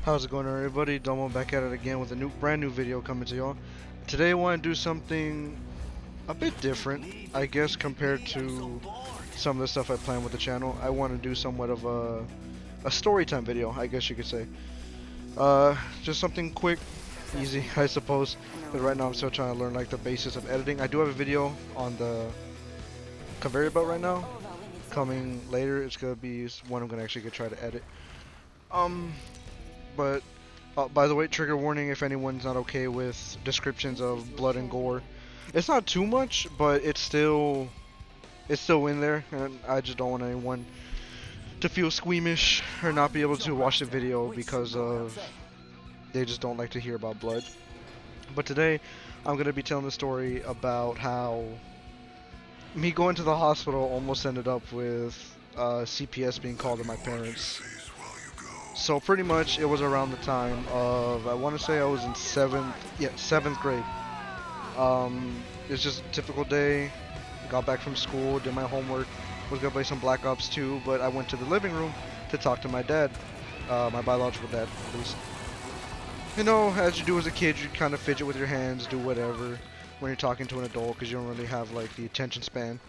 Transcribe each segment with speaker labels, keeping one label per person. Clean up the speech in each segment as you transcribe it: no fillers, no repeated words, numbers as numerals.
Speaker 1: How's it going, everybody? Domo back at it again with a brand new video coming to y'all. Today I want to do something a bit different, I guess, compared to some of the stuff I plan with the channel. I want to do somewhat of a story time video, I guess you could say. Just something quick, easy, I suppose. But right now I'm still trying to learn like the basics of editing. I do have a video on the conveyor belt right now. Coming later, it's gonna be one I'm gonna actually try to edit. Um, but by the way, trigger warning if anyone's not okay with descriptions of blood and gore. It's not too much, but it's still in there, and I just don't want anyone to feel squeamish or not be able to watch the video because of they just don't like to hear about blood. But today, I'm gonna be telling the story about how me going to the hospital almost ended up with CPS being called to my parents. So pretty much it was around the time of, I want to say I was in seventh grade. It's just a typical day. Got back from school, did my homework, was gonna play some Black Ops 2, but I went to the living room to talk to my dad, my biological dad, at least. You know, as you do as a kid, you kind of fidget with your hands, do whatever when you're talking to an adult, because you don't really have like the attention span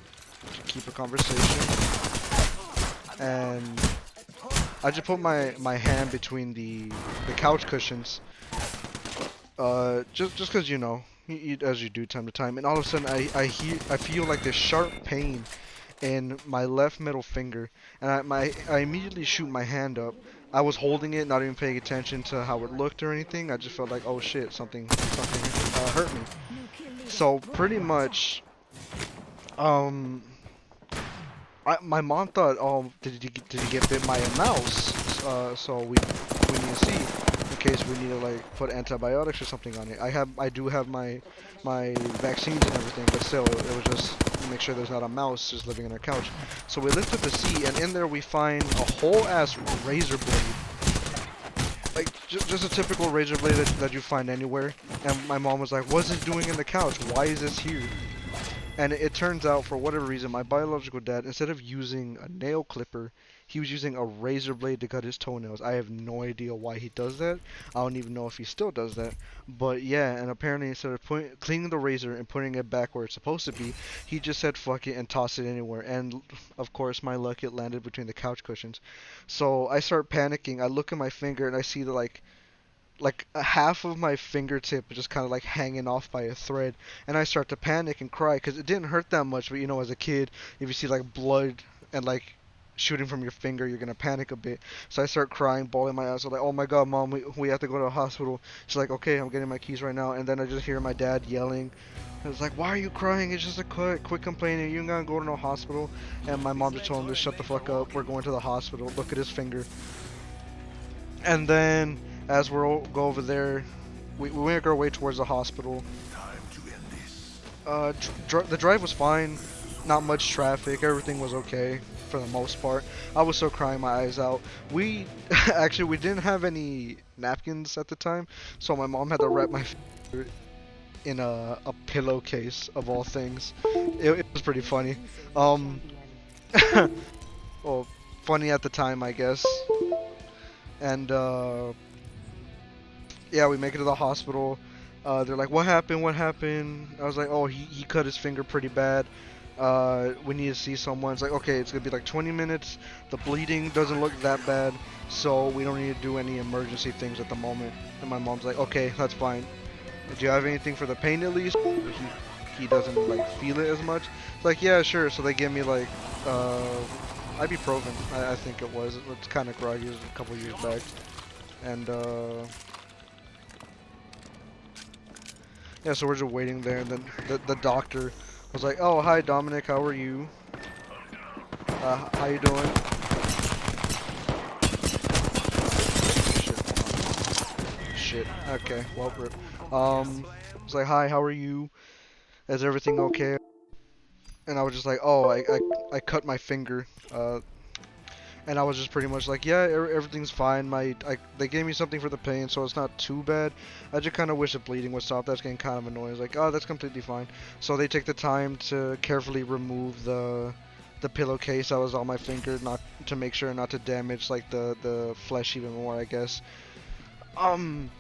Speaker 1: to keep a conversation. And I just put my hand between the couch cushions, just cause as you do time to time, and all of a sudden I feel like this sharp pain in my left middle finger, and I immediately shoot my hand up. I was holding it, not even paying attention to how it looked or anything. I just felt like, oh shit, something hurt me. So pretty much, um, my mom thought, oh, did he get bit by a mouse? So we need to see in case we need to like put antibiotics or something on it. I do have my vaccines and everything, but still, it was just to make sure there's not a mouse just living in our couch. So we lifted the seat, and in there we find a whole ass razor blade. Like, just a typical razor blade that you find anywhere. And my mom was like, what's it doing in the couch? Why is this here? And it turns out, for whatever reason, my biological dad, instead of using a nail clipper, he was using a razor blade to cut his toenails. I have no idea why he does that. I don't even know if he still does that. But yeah, and apparently instead of cleaning the razor and putting it back where it's supposed to be, he just said fuck it and tossed it anywhere. And of course, my luck, it landed between the couch cushions. So I start panicking. I look at my finger and I see the like a half of my fingertip just kind of like hanging off by a thread, and I start to panic and cry because it didn't hurt that much, but you know, as a kid, if you see like blood and like shooting from your finger, you're gonna panic a bit. So I start crying, bawling my eyes. I'm like, oh my god, mom, we have to go to the hospital. She's like, okay, I'm getting my keys right now. And then I just hear my dad yelling. I was like, why are you crying? It's just a quick complaining. You ain't gonna go to no hospital. And my mom just told him to shut the fuck up. We're going to the hospital. Look at his finger. And then, as go over there, we make our way towards the hospital. The drive was fine, not much traffic, everything was okay for the most part. I was still crying my eyes out. We actually we didn't have any napkins at the time, so my mom had to wrap my finger in a pillowcase of all things. It was pretty funny. Um, well, funny at the time, I guess. And yeah, we make it to the hospital. They're like, what happened? What happened? I was like, oh, he cut his finger pretty bad. We need to see someone. It's like, okay, it's gonna be like 20 minutes. The bleeding doesn't look that bad, so we don't need to do any emergency things at the moment. And my mom's like, okay, that's fine. Do you have anything for the pain at least? He doesn't like feel it as much. It's like, yeah, sure. So they give me like ibuprofen. I think it was. It's kind of groggy. It was a couple years back, and yeah, so we're just waiting there, and then the doctor was like, "Oh, hi Dominic, how are you? How you doing?" Shit. Okay. Well, rip. It's like, "Hi, how are you? Is everything okay?" And I was just like, "Oh, I cut my finger." And I was just pretty much like, yeah, everything's fine. They gave me something for the pain, so it's not too bad. I just kind of wish the bleeding would stop. That's getting kind of annoying. It's like, oh, that's completely fine. So they take the time to carefully remove the pillowcase that was on my finger, not to make sure not to damage like the flesh even more, I guess. Um,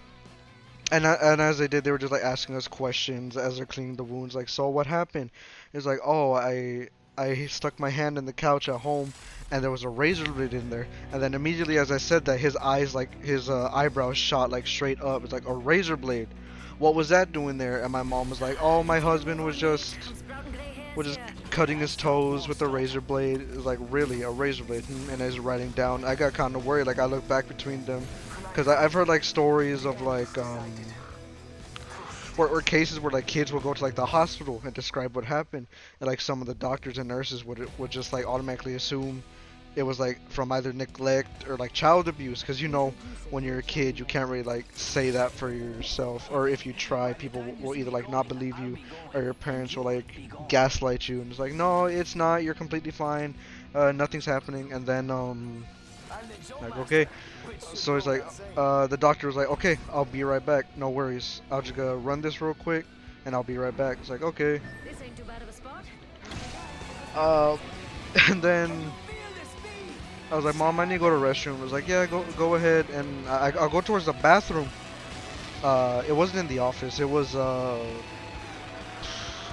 Speaker 1: and as they did, they were just like asking us questions as they're cleaning the wounds. Like, so what happened? It's like, oh, I stuck my hand in the couch at home, and there was a razor blade in there. And then immediately as I said that, his eyes like his eyebrows shot like straight up. It's like a razor blade. What was that doing there? And my mom was like, oh, my husband was just cutting his toes with a razor blade. It's like, really, a razor blade? And I was writing down. I got kind of worried. Like, I looked back between them, because I've heard like stories of like or cases where like kids will go to like the hospital and describe what happened, and like some of the doctors and nurses would just like automatically assume it was like from either neglect or like child abuse, because when you're a kid you can't really like say that for yourself, or if you try people will either like not believe you, or your parents will like gaslight you and it's like, no, it's not, you're completely fine, nothing's happening. And then like, okay, so he's like, the doctor was like, okay, I'll be right back, no worries, I'll just go run this real quick and I'll be right back. It's like, okay. uh and then I was like, Mom, I need to go to the restroom. I was like, yeah, go ahead. And I'll go towards the bathroom. It wasn't in the office. It was,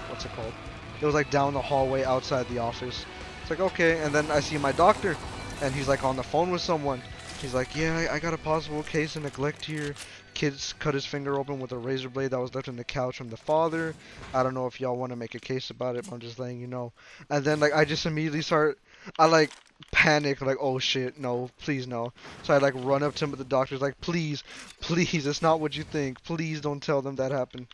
Speaker 1: what's it called? It was like down the hallway outside the office. It's like, okay. And then I see my doctor, and he's like on the phone with someone. He's like, yeah, I got a possible case of neglect here. Kid's cut his finger open with a razor blade that was left in the couch from the father. I don't know if y'all want to make a case about it, but I'm just letting you know. And then like I just immediately I like panic, like, oh shit, no, please no. So I like run up to him, but the doctor's like, please, it's not what you think. Please don't tell them that happened.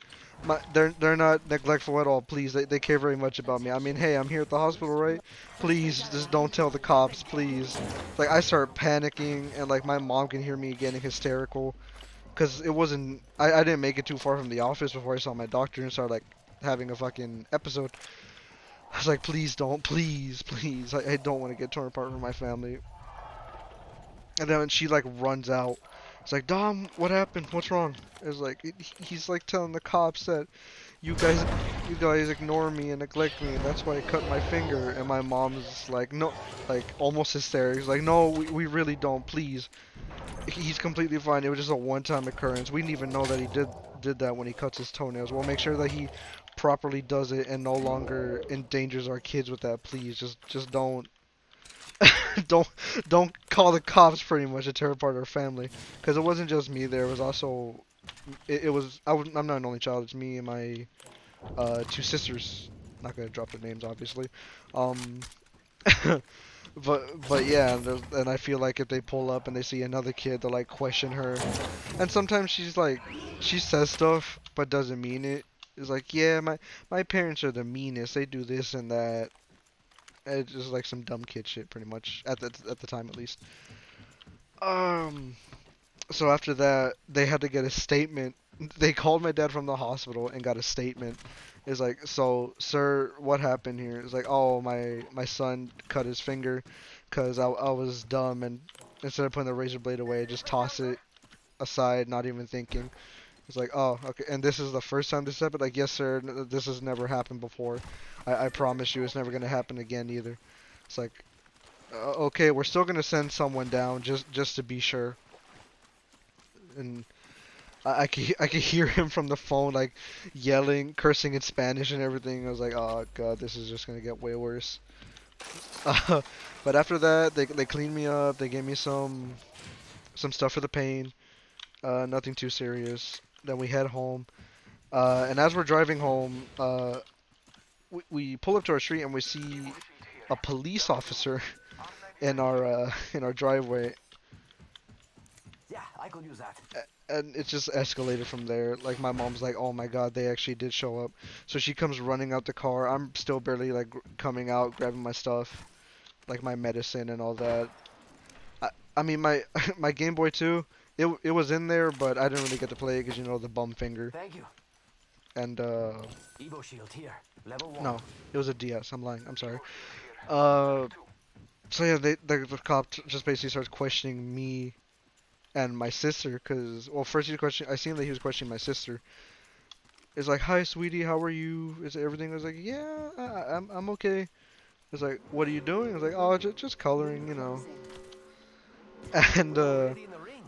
Speaker 1: They're not neglectful at all. Please, they care very much about me. I mean, hey, I'm here at the hospital, right? Please, just don't tell the cops, please. Like, I start panicking, and like my mom can hear me getting hysterical, cause it wasn't. I didn't make it too far from the office before I saw my doctor and started like having a fucking episode. I was like, please don't, please. I don't want to get torn apart from my family. And then she like runs out. It's like, Dom, what happened? What's wrong? It's like he's like telling the cops that you guys you guys ignore me and neglect me, and that's why I cut my finger. And my mom's like, no, like almost hysterics, like, no, we really don't, please. He's completely fine. It was just a one-time occurrence. We didn't even know that he did that when he cuts his toenails. We'll make sure that he properly does it and no longer endangers our kids with that. Please, just don't don't don't call the cops pretty much to tear apart our family, because it wasn't just me there. It was also it was I'm not an only child. It's me and my two sisters. Not gonna drop their names, obviously. Um, but yeah, and I feel like if they pull up and they see another kid, they'll like question her. And sometimes she says stuff but doesn't mean it. It's like, yeah, my parents are the meanest. They do this and that. It's just like some dumb kid shit, pretty much at the time at least. Um, so after that, they had to get a statement. They called my dad from the hospital and got a statement. It's like, so, sir, what happened here? It's like, oh, my son cut his finger because I was dumb, and instead of putting the razor blade away, I just toss it aside, not even thinking. It's like, oh, okay, and this is the first time this happened? Like, yes, sir, this has never happened before. I promise you it's never gonna happen again either. It's like, okay, we're still gonna send someone down just to be sure. And I could hear him from the phone like yelling, cursing in Spanish and everything. I was like, oh god, this is just gonna get way worse. Uh, but after that, they cleaned me up. They gave me some stuff for the pain. Nothing too serious. Then we head home. And as we're driving home, we pull up to our street and we see a police officer in our driveway,
Speaker 2: Yeah, I could use that.
Speaker 1: and it just escalated from there. Like my mom's like, "Oh my God, they actually did show up." So she comes running out the car. I'm still barely like coming out, grabbing my stuff, like my medicine and all that. I mean my my Game Boy too. It was in there, but I didn't really get to play it because the bum finger.
Speaker 2: Thank you.
Speaker 1: And
Speaker 2: Evo shield here. Level 1.
Speaker 1: no, it was a DS. I'm lying. I'm sorry. Uh, so yeah, the cop just basically starts questioning me and my sister, cause well, first I seen that he was questioning my sister. It's like, hi, sweetie, how are you? Is everything? I was like, yeah, I'm okay. It's like, what are you doing? I was like, oh, just coloring. And
Speaker 2: We're already in the ring.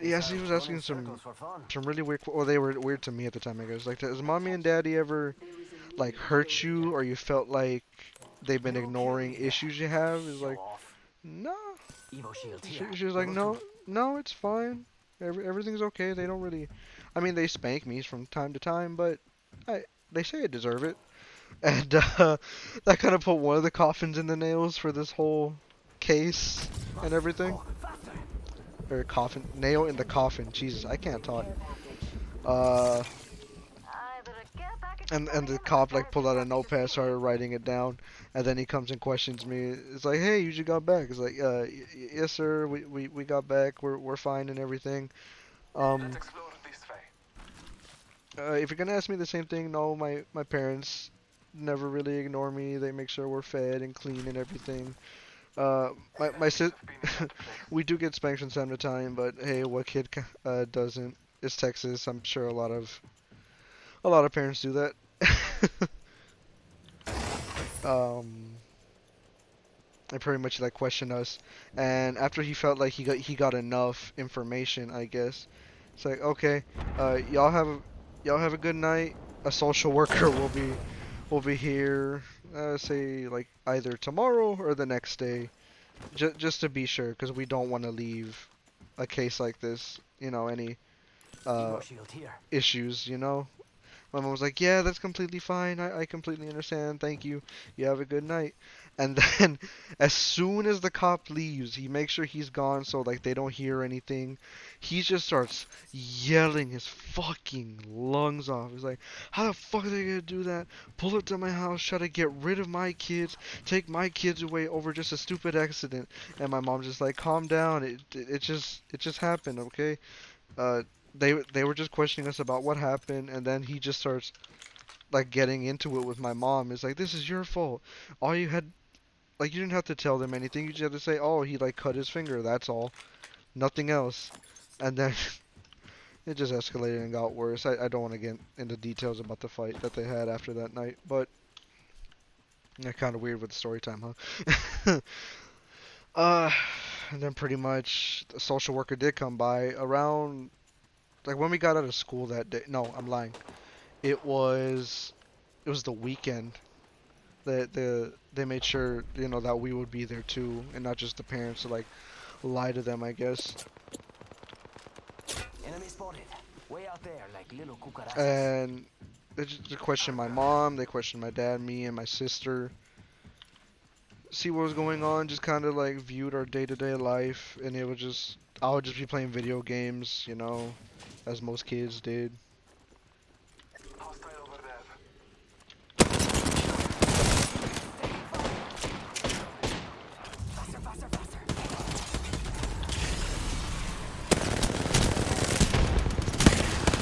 Speaker 1: Yes, he was asking
Speaker 2: Running
Speaker 1: some
Speaker 2: circles for fun.
Speaker 1: some really weird. Well, they were weird to me at the time. I guess like, does mommy and daddy ever like hurt you, or you felt like they've been
Speaker 2: You kill
Speaker 1: ignoring
Speaker 2: me then.
Speaker 1: issues you have? Is
Speaker 2: Show
Speaker 1: like,
Speaker 2: off.
Speaker 1: no.
Speaker 2: Evo shield here.
Speaker 1: She was like,
Speaker 2: Level 2.
Speaker 1: no, no, it's fine. Everything's okay. They don't really. I mean, they spank me from time to time, but I they say I deserve it. And that kind of put one of the coffins in the nails for this whole case and everything.
Speaker 2: Go faster.
Speaker 1: Or coffin, nail in the coffin. Jesus, I can't talk. Uh, and the cop like pulled out a notepad, started writing it down, and then he comes and questions me. It's like, hey, you just got back. It's like, yes, sir. We got back. We're fine and everything.
Speaker 3: Let's
Speaker 1: Um,
Speaker 3: explore this way.
Speaker 1: if you're gonna ask me the same thing, no, my parents never really ignore me. They make sure we're fed and clean and everything.
Speaker 3: These
Speaker 1: My
Speaker 3: enemies
Speaker 1: sis,
Speaker 3: have been in that place.
Speaker 1: we do get spanked from time to time, but hey, what kid doesn't? It's Texas. I'm sure a lot of parents do that. um, and pretty much like question us. And after he felt like he got enough information, I guess it's like, okay, y'all have a good night. A social worker will be here. Say like either tomorrow or the next day, just to be sure, because we don't want to leave a case like this, any uh
Speaker 2: Evo shield here.
Speaker 1: issues, My mom was like, yeah, that's completely fine. I completely understand. Thank you. You have a good night. And then, as soon as the cop leaves, he makes sure he's gone so, like, they don't hear anything. He just starts yelling his fucking lungs off. He's like, how the fuck are they gonna do that? Pull up to my house, try to get rid of my kids, take my kids away over just a stupid accident. And my mom's just like, calm down. It just happened, okay? Uh, they were just questioning us about what happened, and then he just starts like getting into it with my mom. It's like, this is your fault. All you had, like, you didn't have to tell them anything. You just had to say, oh, he like cut his finger. That's all. Nothing else. And then it just escalated and got worse. I don't want to get into details about the fight that they had after that night, but yeah, kind of weird with the story time, huh? uh, and then pretty much the social worker did come by around like when we got out of school that day. No, I'm lying. It was it was the weekend that they made sure that we would be there too, and not just the parents to like lie to them, I guess.
Speaker 2: Enemy spotted. Way out there, like little cucarachas.
Speaker 1: And they questioned my mom, they questioned my dad, me, and my sister. See what was going on. Just kind of like viewed our day-to-day life, and I would just be playing video games, as most kids did.
Speaker 3: Hostile over there.
Speaker 2: Faster, faster, faster.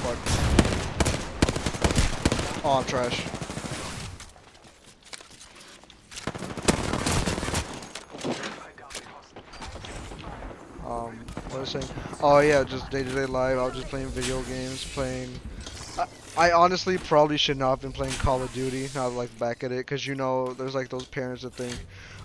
Speaker 1: Fuck. Oh, I'm trash.
Speaker 3: I down the
Speaker 1: What was I saying? Oh yeah, just day-to-day life. I was just playing video games, playing. I honestly probably should not have been playing Call of Duty. Now that I look back at it, because there's like those parents that think,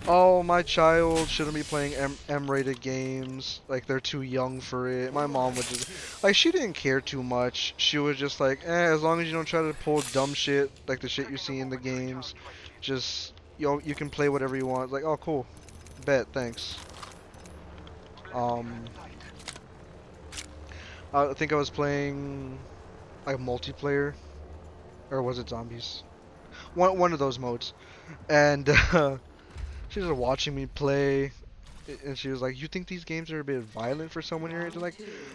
Speaker 1: oh, my child shouldn't be playing M-rated games. Like they're too young for it. My mom would just, like, she didn't care too much. She was just like, as long as you don't try to pull dumb shit like the shit you see in the games, just you can play whatever you want. Like, oh, cool, bet, thanks. Um, I think I was playing like multiplayer, or was it zombies? One of those modes. And she was watching me play, and she was like, "You think these games are a bit violent for someone your age?" I'm like,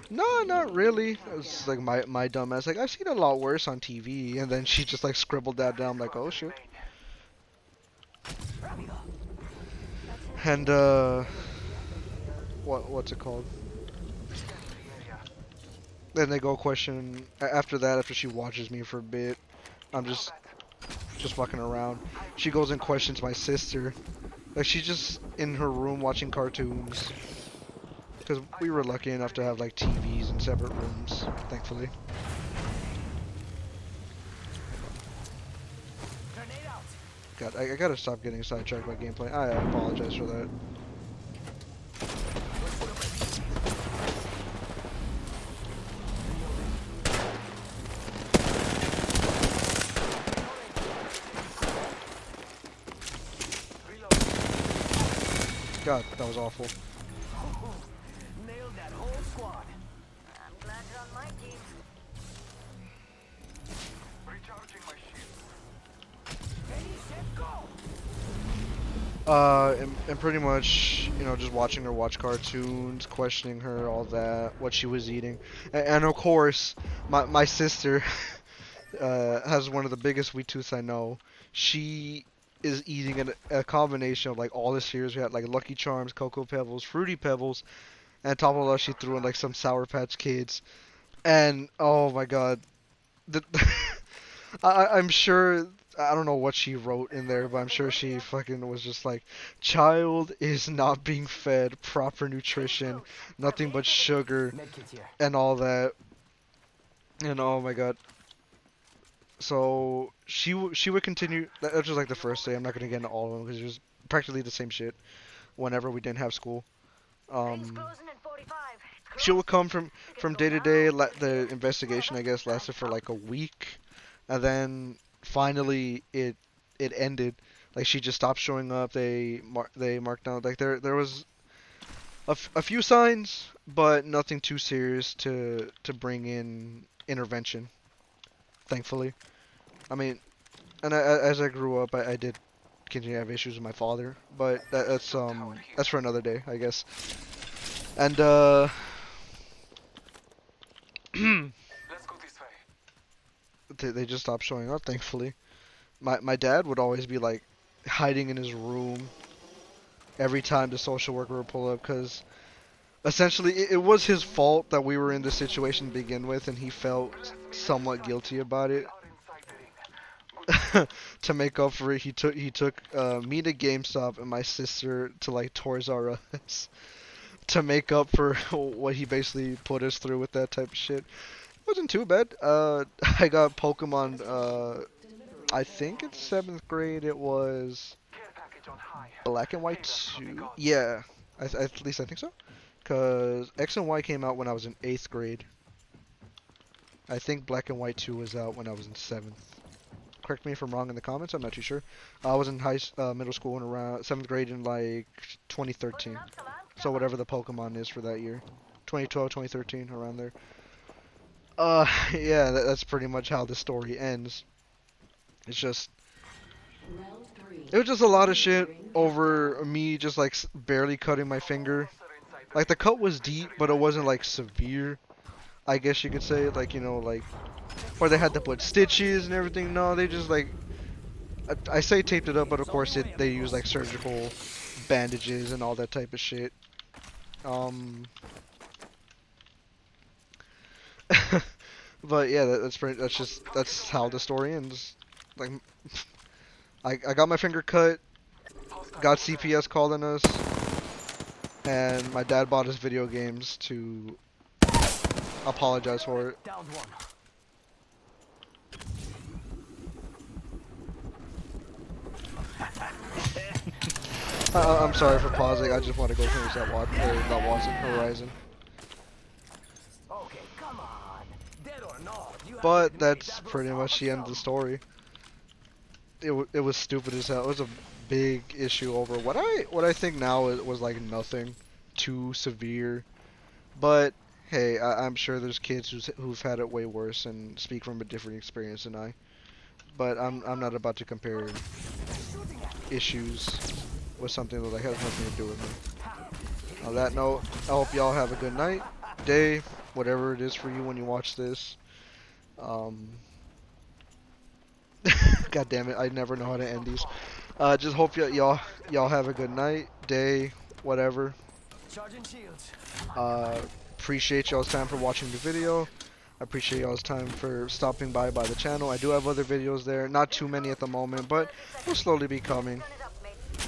Speaker 1: "No, not really." It's like my dumb ass, like, I've seen a lot worse on TV. And then she just like scribbled that down. I'm like, oh shit.
Speaker 2: Rapido.
Speaker 1: And what's it called? Then they go question after that. After she watches me for a bit, I'm just fucking around. She goes and questions my sister. Like, she's just in her room watching cartoons. Because we were lucky enough to have like TVs in separate rooms, thankfully.
Speaker 2: Grenade out.
Speaker 1: God, I gotta stop getting sidetracked by gameplay. I apologize for that. God, that was awful.
Speaker 2: Nailed that whole squad.
Speaker 4: I'm glad you're on my team.
Speaker 3: Recharging my shield.
Speaker 2: Ready, set, go.
Speaker 1: And pretty much, you know, just watching her watch cartoons, questioning her, all that, what she was eating, and of course, my sister, has one of the biggest sweet tooths I know. She is eating a combination of like all the cereals we had, like Lucky Charms, Cocoa Pebbles, Fruity Pebbles, and on top of that, she threw in like some Sour Patch Kids, and oh my God, the I'm sure I don't know what she wrote in there, but I'm sure she fucking was just like, child is not being fed proper nutrition, nothing but sugar
Speaker 2: Medkit here.
Speaker 1: and all that. And oh my God. So she would continue. That was just like the first day. I'm not gonna get into all of them because it was practically the same shit. Whenever we didn't have school,
Speaker 4: Rings
Speaker 1: um,
Speaker 4: closing in 45. It's
Speaker 1: she would
Speaker 4: close.
Speaker 1: come
Speaker 4: We
Speaker 1: from
Speaker 4: gotta
Speaker 1: day
Speaker 4: go
Speaker 1: to day.
Speaker 4: now.
Speaker 1: The investigation, I guess, lasted for like a week, and then finally it ended. Like she just stopped showing up. They marked down like there was a few signs, but nothing too serious to bring in intervention. Thankfully, I mean, and as I grew up, I did continue to have issues with my father, but that's for another day, I guess. And
Speaker 3: Let's go this way.
Speaker 1: they just stopped showing up, thankfully. My dad would always be like hiding in his room every time the social worker would pull up, because essentially it was his fault that we were in this situation to begin with, and he felt somewhat guilty about
Speaker 3: We
Speaker 1: it.
Speaker 3: are inside the ring.
Speaker 1: To make up for it, he took me to GameStop and my sister to like Toys R Us to make up for what he basically put us through with that type of shit. Wasn't too bad. I got Pokemon. I think in seventh grade it was
Speaker 3: Care package on high.
Speaker 1: Black and White
Speaker 3: Favor from the
Speaker 1: 2.
Speaker 3: gods.
Speaker 1: Yeah, at least I think so. Cause X and Y came out when I was in eighth grade. I think Black and White 2 was out when I was in seventh. Correct me if I'm wrong in the comments. I'm not too sure. I was in middle school in around seventh grade in like 2013.
Speaker 4: Putting up the lamp
Speaker 1: So
Speaker 4: cover.
Speaker 1: whatever the Pokemon is for that year, 2012, 2013, around there. Yeah, that's pretty much how the story ends. It's just, it was just a lot of shit over me just like barely cutting my finger.
Speaker 3: Closer inside the
Speaker 1: Like the
Speaker 3: ring.
Speaker 1: cut was deep, but it wasn't like severe. I guess you could say, like, you know, like where they had to put stitches and everything. No, they just like, I say taped it up, but of course they use like surgical bandages and all that type of shit. Um, but yeah, that's how the story ends. Like, I got my finger cut,
Speaker 3: Hostile
Speaker 1: got
Speaker 3: over there.
Speaker 1: CPS called on us, and my dad bought us video games to apologize for it.
Speaker 2: Downed one.
Speaker 1: I'm sorry for pausing. I just want to go finish that Watson Horizon.
Speaker 2: Okay, come on. Dead or not, you have to
Speaker 1: But
Speaker 2: admit
Speaker 1: that's
Speaker 2: that was
Speaker 1: pretty much the end of the
Speaker 2: awesome.
Speaker 1: story. It was stupid as hell. It was a big issue over what I think now was like nothing too severe. But hey, I'm sure there's kids who've had it way worse and speak from a different experience than I. But I'm not about to compare issues with something that like has nothing to do with me. On that note, I hope y'all have a good night, day, whatever it is for you when you watch this. Um, God damn it, I never know how to end these. Just hope y'all have a good night, day, whatever.
Speaker 2: Charging shields.
Speaker 1: Uh, Appreciate y'all's time for watching the video. I appreciate y'all's time for stopping by the channel. I do have other videos there, not too many at the moment, but will slowly be coming.
Speaker 4: Turn it up, mate.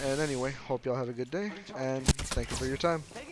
Speaker 1: And anyway, hope y'all have a good day, and thank you for your time.
Speaker 2: Take